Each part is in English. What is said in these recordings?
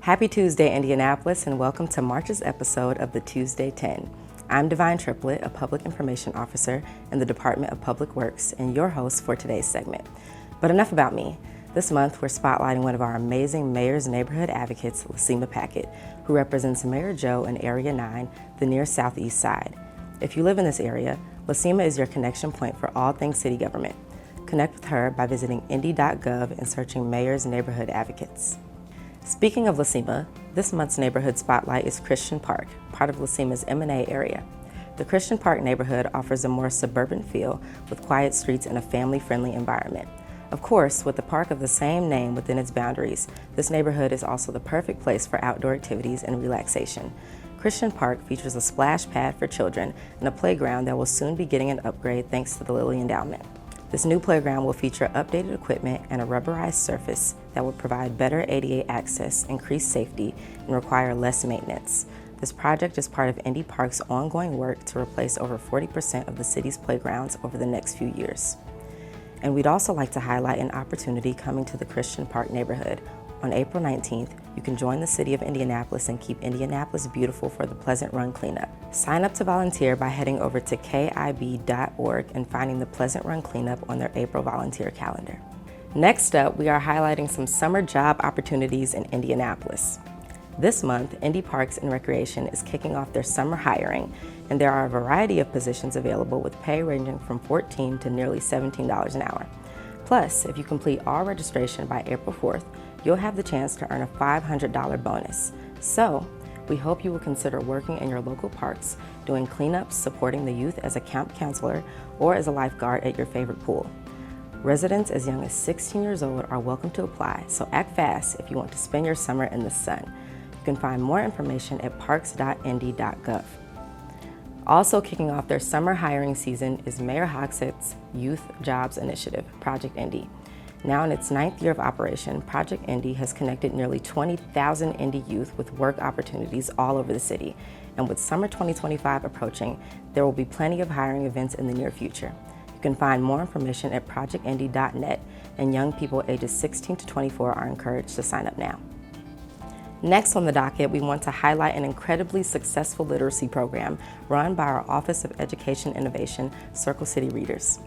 Happy Tuesday, Indianapolis, and welcome to March's episode of the Tuesday 10. I'm Divine Triplet, a Public Information Officer in the Department of Public Works, and your host for today's segment. But enough about me. This month, we're spotlighting one of our amazing Mayor's Neighborhood Advocates, Lasima Packett, who represents Mayor Joe in Area 9, the near southeast side. If you live in this area, Lasima is your connection point for all things city government. Connect with her by visiting indy.gov and searching Mayor's Neighborhood Advocates. Speaking of Lasima, this month's neighborhood spotlight is Christian Park, part of Lasima's M&A area. The Christian Park neighborhood offers a more suburban feel with quiet streets and a family-friendly environment. Of course, with the park of the same name within its boundaries, this neighborhood is also the perfect place for outdoor activities and relaxation. Christian Park features a splash pad for children and a playground that will soon be getting an upgrade thanks to the Lilly Endowment. This new playground will feature updated equipment and a rubberized surface that will provide better ADA access, increase safety, and require less maintenance. This project is part of Indy Park's ongoing work to replace over 40% of the city's playgrounds over the next few years. And we'd also like to highlight an opportunity coming to the Christian Park neighborhood. On April 19th, you can join the city of Indianapolis and keep Indianapolis beautiful for the Pleasant Run cleanup. Sign up to volunteer by heading over to kib.org and finding the Pleasant Run cleanup on their April volunteer calendar. Next up, we are highlighting some summer job opportunities in Indianapolis. This month, Indy Parks and Recreation is kicking off their summer hiring, and there are a variety of positions available with pay ranging from $14 to nearly $17 an hour. Plus, if you complete all registration by April 4th, you'll have the chance to earn a $500 bonus. So, we hope you will consider working in your local parks, doing cleanups, supporting the youth as a camp counselor, or as a lifeguard at your favorite pool. Residents as young as 16 years old are welcome to apply, so act fast if you want to spend your summer in the sun. You can find more information at parks.indy.gov. Also kicking off their summer hiring season is Mayor Hogshead's Youth Jobs Initiative, Project Indy. Now in its 9th year of operation, Project Indy has connected nearly 20,000 Indy youth with work opportunities all over the city. And with summer 2025 approaching, there will be plenty of hiring events in the near future. You can find more information at projectindy.net, and young people ages 16 to 24 are encouraged to sign up now. Next on the docket, we want to highlight an incredibly successful literacy program run by our Office of Education Innovation, Circle City Readers.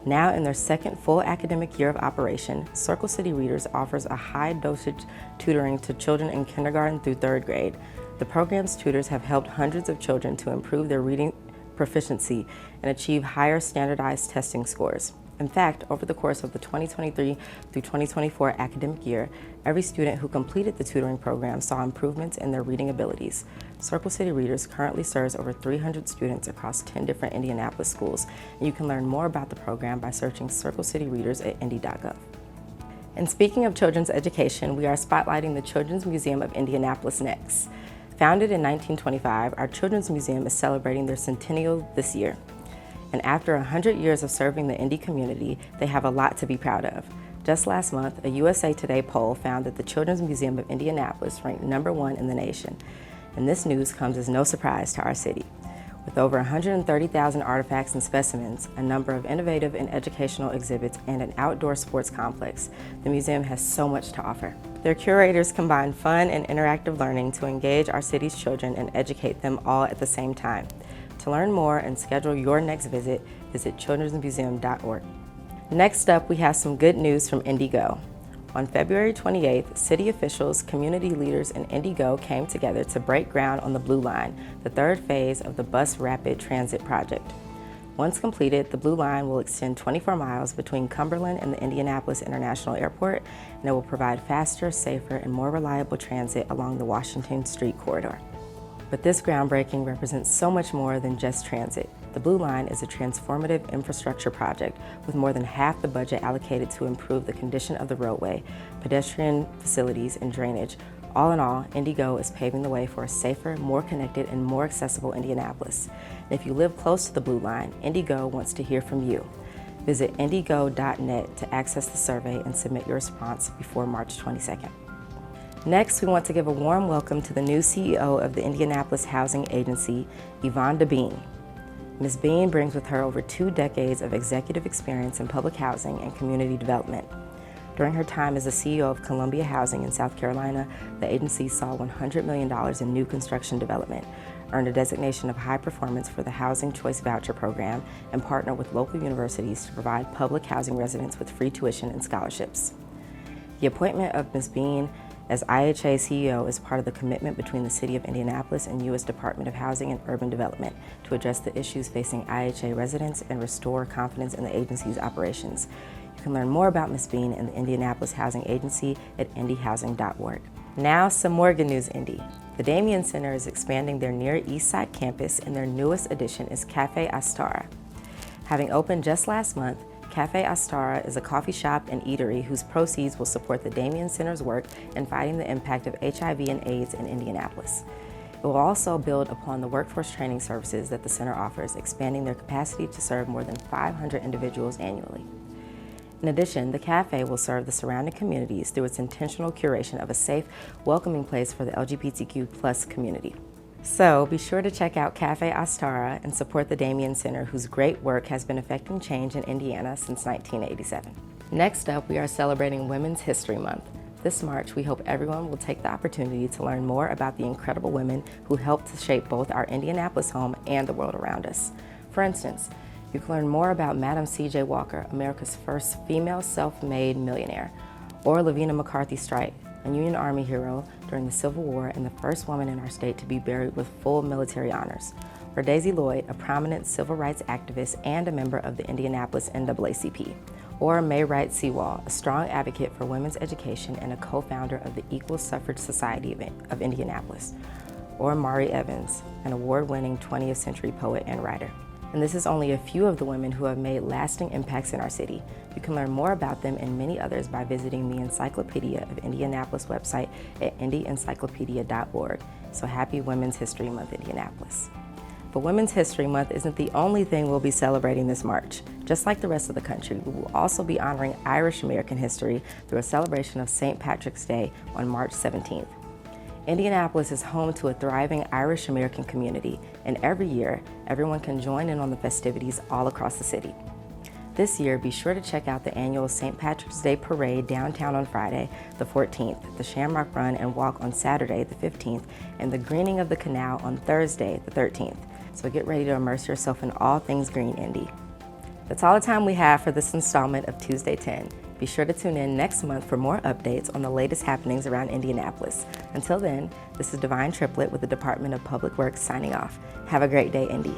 Now in their second full academic year of operation, Circle City Readers offers a high-dosage tutoring to children in kindergarten through 3rd grade. The program's tutors have helped hundreds of children to improve their reading proficiency and achieve higher standardized testing scores. In fact, over the course of the 2023 through 2024 academic year, every student who completed the tutoring program saw improvements in their reading abilities. Circle City Readers currently serves over 300 students across 10 different Indianapolis schools, and you can learn more about the program by searching Circle City Readers at indy.gov. And speaking of children's education, we are spotlighting the Children's Museum of Indianapolis next. Founded in 1925, our Children's Museum is celebrating their centennial this year. And after 100 years of serving the Indy community, they have a lot to be proud of. Just last month, a USA Today poll found that the Children's Museum of Indianapolis ranked #1 in the nation. And this news comes as no surprise to our city. With over 130,000 artifacts and specimens, a number of innovative and educational exhibits, and an outdoor sports complex, the museum has so much to offer. Their curators combine fun and interactive learning to engage our city's children and educate them all at the same time. To learn more and schedule your next visit, visit childrensmuseum.org. Next up, we have some good news from IndyGo. On February 28th, city officials, community leaders, and IndyGo came together to break ground on the Blue Line, the 3rd phase of the Bus Rapid Transit project. Once completed, the Blue Line will extend 24 miles between Cumberland and the Indianapolis International Airport, and it will provide faster, safer, and more reliable transit along the Washington Street corridor. But this groundbreaking represents so much more than just transit. The Blue Line is a transformative infrastructure project with more than half the budget allocated to improve the condition of the roadway, pedestrian facilities, and drainage. All in all, IndyGo is paving the way for a safer, more connected, and more accessible Indianapolis. And if you live close to the Blue Line, IndyGo wants to hear from you. Visit indygo.net to access the survey and submit your response before March 22nd. Next, we want to give a warm welcome to the new CEO of the Indianapolis Housing Agency, Yvonne DeBean. Ms. Bean brings with her over 2 decades of executive experience in public housing and community development. During her time as the CEO of Columbia Housing in South Carolina, the agency saw $100 million in new construction development, earned a designation of high performance for the Housing Choice Voucher Program, and partnered with local universities to provide public housing residents with free tuition and scholarships. The appointment of Ms. Bean as IHA CEO is part of the commitment between the City of Indianapolis and U.S. Department of Housing and Urban Development to address the issues facing IHA residents and restore confidence in the agency's operations. You can learn more about Ms. Bean and the Indianapolis Housing Agency at indyhousing.org. Now, some more good news, Indy. The Damien Center is expanding their Near East Side campus, and their newest addition is Cafe Astara. Having opened just last month, Cafe Astara is a coffee shop and eatery whose proceeds will support the Damien Center's work in fighting the impact of HIV and AIDS in Indianapolis. It will also build upon the workforce training services that the center offers, expanding their capacity to serve more than 500 individuals annually. In addition, the cafe will serve the surrounding communities through its intentional curation of a safe, welcoming place for the LGBTQ+ community. So be sure to check out Cafe Astara and support the Damien Center, whose great work has been affecting change in Indiana since 1987. Next up, we are celebrating Women's History Month. This March, we hope everyone will take the opportunity to learn more about the incredible women who helped to shape both our Indianapolis home and the world around us. For instance, you can learn more about Madam C.J. Walker, America's first female self-made millionaire, or Lavina McCarthy Strike, a Union Army hero during the Civil War and the first woman in our state to be buried with full military honors, or Daisy Lloyd, a prominent civil rights activist and a member of the Indianapolis NAACP, or May Wright Sewall, a strong advocate for women's education and a co-founder of the Equal Suffrage Society of Indianapolis, or Mari Evans, an award-winning 20th century poet and writer. And this is only a few of the women who have made lasting impacts in our city. You can learn more about them and many others by visiting the Encyclopedia of Indianapolis website at indyencyclopedia.org. So happy Women's History Month, Indianapolis. But Women's History Month isn't the only thing we'll be celebrating this March. Just like the rest of the country, we will also be honoring Irish American history through a celebration of St. Patrick's Day on March 17th. Indianapolis is home to a thriving Irish American community, and every year, everyone can join in on the festivities all across the city. This year, be sure to check out the annual St. Patrick's Day Parade downtown on Friday, the 14th, the Shamrock Run and Walk on Saturday, the 15th, and the Greening of the Canal on Thursday, the 13th. So get ready to immerse yourself in all things green, Indy. That's all the time we have for this installment of Tuesday 10. Be sure to tune in next month for more updates on the latest happenings around Indianapolis. Until then, this is Divine Triplet with the Department of Public Works signing off. Have a great day, Indy.